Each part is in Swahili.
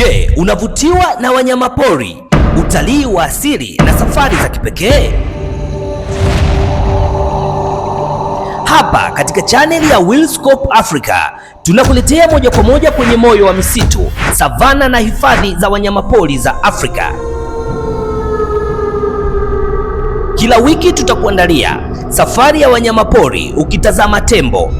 Je, unavutiwa na wanyamapori, utalii wa asili na safari za kipekee? Hapa katika chaneli ya Wildscope Africa tunakuletea moja kwa moja kwenye moyo wa misitu, savana na hifadhi za wanyamapori za Afrika. Kila wiki tutakuandalia safari ya wanyamapori ukitazama tembo,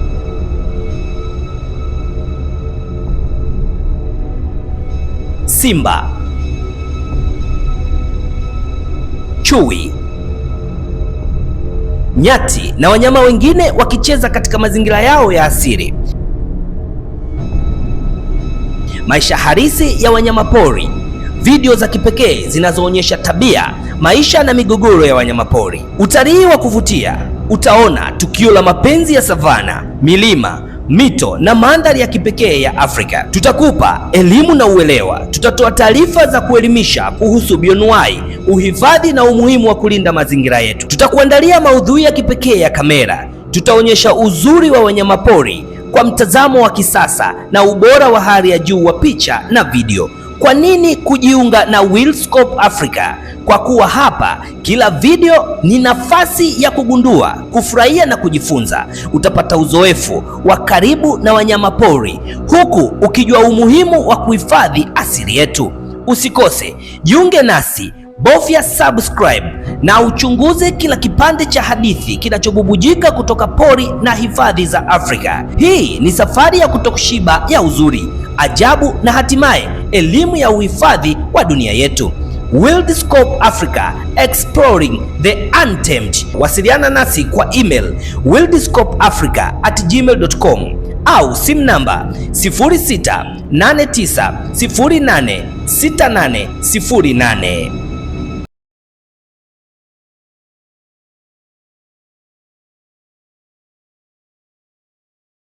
simba, chui, nyati na wanyama wengine wakicheza katika mazingira yao ya asili. Maisha halisi ya wanyamapori, video za kipekee zinazoonyesha tabia, maisha na migogoro ya wanyamapori. Utalii wa kuvutia, utaona tukio la mapenzi ya savana, milima, mito na mandhari ya kipekee ya Afrika. Tutakupa elimu na uelewa, tutatoa taarifa za kuelimisha kuhusu bioanuwai, uhifadhi na umuhimu wa kulinda mazingira yetu. Tutakuandalia maudhui ya kipekee ya kamera, tutaonyesha uzuri wa wanyamapori kwa mtazamo wa kisasa na ubora wa hali ya juu wa picha na video. Kwa nini kujiunga na Wildscope Africa? Kwa kuwa hapa kila video ni nafasi ya kugundua, kufurahia na kujifunza. Utapata uzoefu wa karibu na wanyamapori huku ukijua umuhimu wa kuhifadhi asili yetu. Usikose, jiunge nasi, bofya subscribe na uchunguze kila kipande cha hadithi kinachobubujika kutoka pori na hifadhi za Afrika. Hii ni safari ya kutokushiba ya uzuri, ajabu na hatimaye elimu ya uhifadhi wa dunia yetu. Wildscope Africa, exploring the untamed. Wasiliana nasi kwa email wildscopeafrica@gmail.com au simu namba 0689086808.